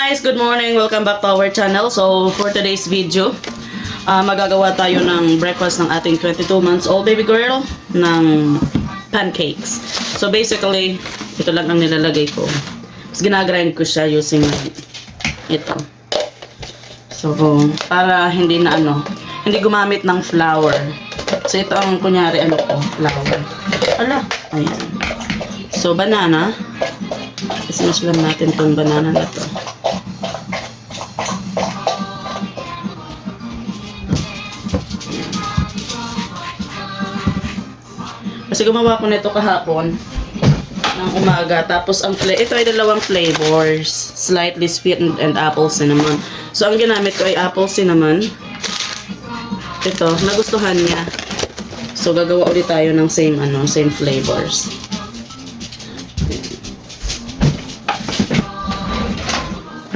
guys! Good morning! Welcome back to our channel. So, for today's video, magagawa tayo ng breakfast ng ating 22 months old baby girl ng pancakes. So, basically, ito lang ang nilalagay ko. Tapos, ginagrind ko siya using ito. So, para hindi hindi gumamit ng flour. So, ito ang kunyari, flour. Ayan. So, banana. Ismash lang natin itong banana na to. Kasi gumawa ko nito kahapon ng umaga. Tapos ito ay dalawang flavors. Slightly sweet and apple cinnamon. So ang ginamit ko ay apple cinnamon. Ito, nagustuhan niya. So gagawa ulit tayo ng same flavors.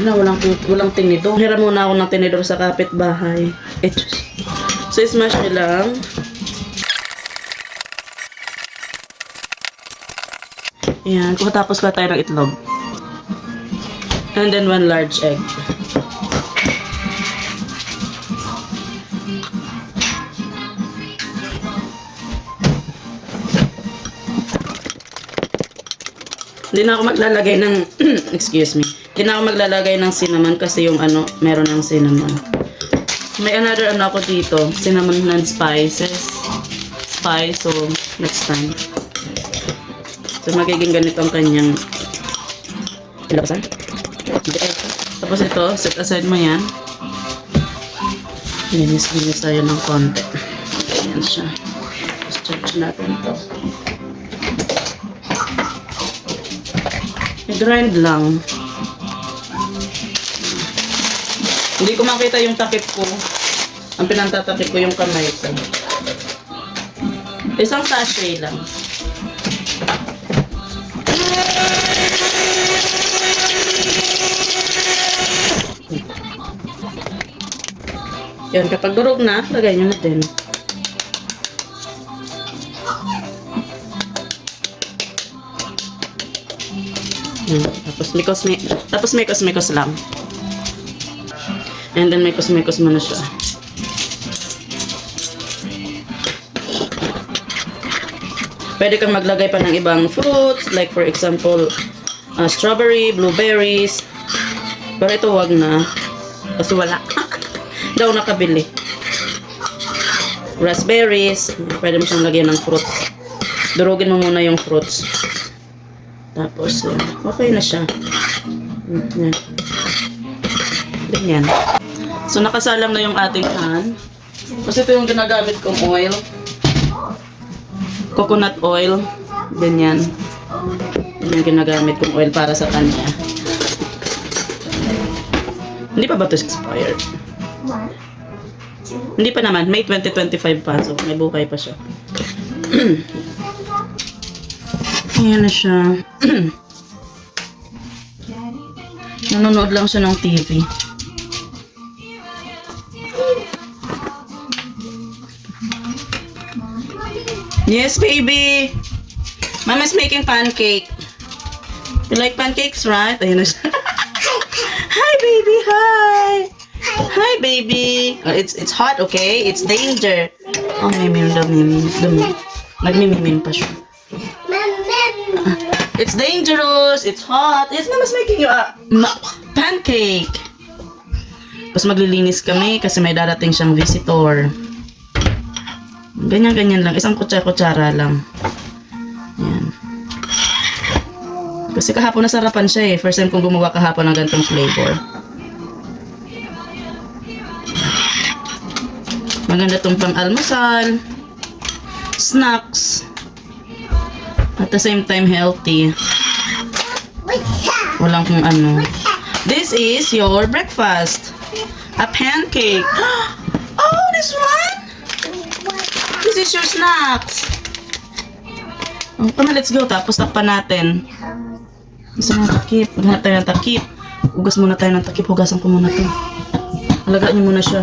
Walang tinidor. Hiram muna ako ng tinidor sa kapitbahay. So smash nyo lang. Ayan, tapos pa tayo ng itlog. And then 1 large egg. Hindi na ako maglalagay ng excuse me. Hindi na ako maglalagay ng cinnamon kasi yung meron ng cinnamon. May another ako dito, cinnamon and spices. So next time. So, magiging ganito ang kanyang ilabasan. Tapos ito, set aside mo yan. Linis tayo ng konti. Ayan siya. Tapos charge natin ito. I-grind lang. Hindi ko makita yung takip ko. Ang pinantatakip ko yung kamay ko. Isang sachet lang. Yan, kapag durog na, lagay nyo natin. Tapos mikos lang. And then mikos mo na siya. Pwede kang maglagay pa ng ibang fruits, like for example, strawberry, blueberries. Pero ito wag na. Kasi wala. Daw nakabili. Raspberries. Pwede mo siyang lagyan ng fruits. Durugin mo muna yung fruits. Tapos, okay na siya. Ganyan. So, nakasalang na yung ating pan. Kasi ito yung ginagamit kong oil. Coconut oil. Ganyan. Yan yung ginagamit kong oil para sa kanya. Hindi pa ba ito expired? Hindi pa naman. May 2025 pa. So, may buhay pa siya. Ayan na siya. Nanonood lang siya ng TV. Yes, baby! Mama's making pancake. You like pancakes, right? Ayan na siya. Hi, baby! Hi! Hi, baby! It's hot, okay? It's danger. Oh, dumi. Nagmimimin pa siya. It's dangerous. It's hot. Yes, Mama's making you a pancake. Tapos maglilinis kami kasi may darating siyang visitor. Ganyan lang. Isang kutsara lang. Yan. Kasi kahapon nasarapan siya eh. First time kong gumawa kahapon ng ganitong flavor. Maganda itong pang-almusal. Snacks. At the same time, healthy. Walang kung ano. This is your breakfast. A pancake. Oh, this one? This is your snacks. Oh, come on, let's go. Tapos takpan natin. Isa ng takip. Maghanap tayo ng takip. Hugas muna tayo ng takip. Hugasan ko muna ito. Alagaan niyo muna siya.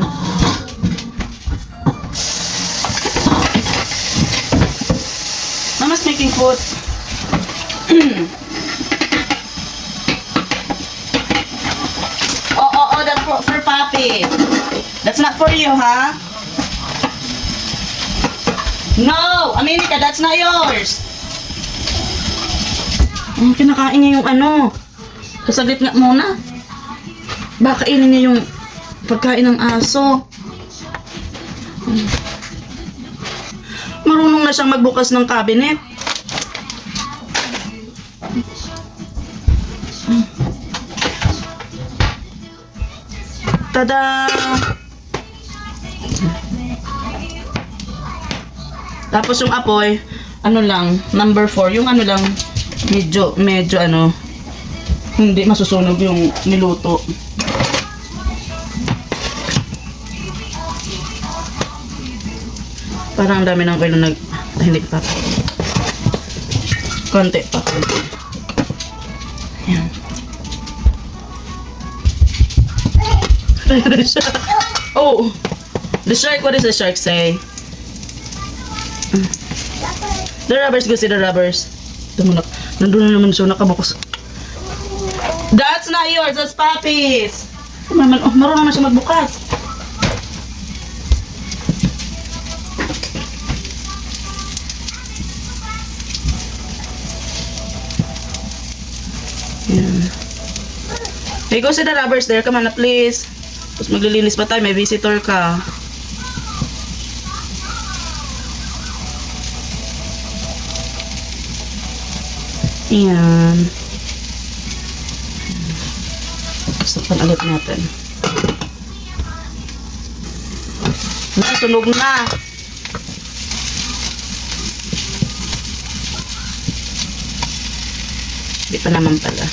Mama's making food. Papi. That's not for you, ha? No! America, that's not yours! Kinakain niya yung ano. Kasaglit nga muna. Baka kainin niya yung pagkain ng aso. Marunong na siyang magbukas ng cabinet. Tada! Tapos yung apoy, ano lang, number 4, yung ano lang, medyo ano, hindi masusunog yung niluto. Parang ang dami ng kayo hindi pa. Konti pa. Ayan. Oh! The shark, what does the shark say? The rubbers, go see the rubbers. Tumunak. Nandun na naman siya, nakabukas. That's not yours, that's Papi's! Marunong na siya magbukas. Yan. Hey, go see the rubbers there. Come on na, please. Tapos maglilinis pa tayo. May visitor ka. Yan. Sapan ulit natin. Nasunog na. Di pa naman pala.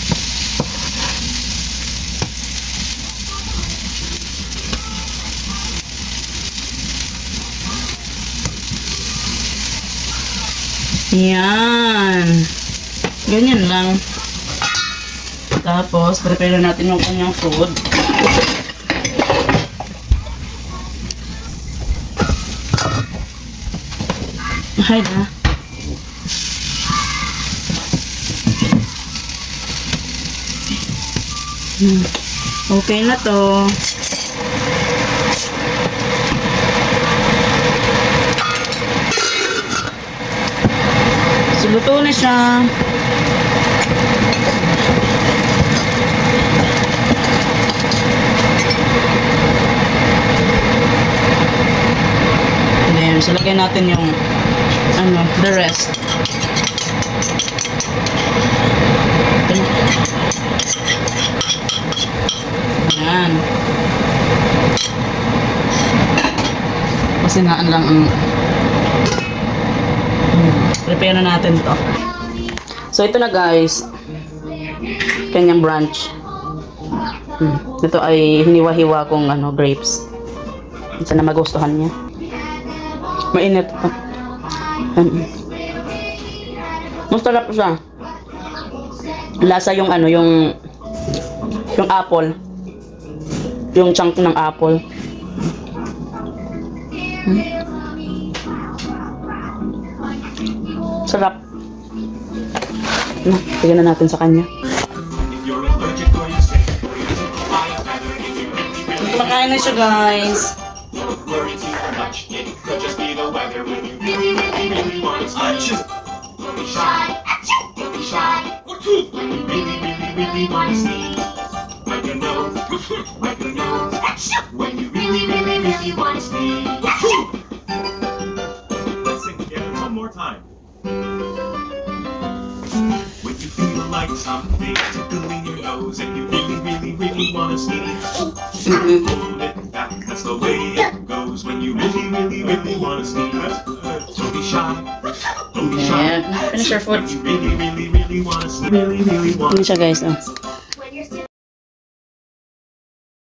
Yan. Ganyan lang. Tapos, prepare na natin yung kanyang food. Hay na. Okay na to. So, luto na siya. Ayan, so lagay natin yung the rest. Ayan. Pasinaan lang ang prepare na natin to. So ito na guys, kanyang brunch. Ito ay hiniwa-hiwa kong grapes. Sana magustuhan niya. Mainit pa. Masarap siya. Lasa yung yung apple. Yung chunk ng apple. Sarap. Bigyan na natin sa kanya. Kumakain na siya guys. When you feel like something tickling your nose and you really wanna sneeze, hold it back. That's the way it goes when you really wanna sneeze. Don't be shy. Don't be shy. Finish your food. When you really wanna sneeze. Really wanna Finish siya guys.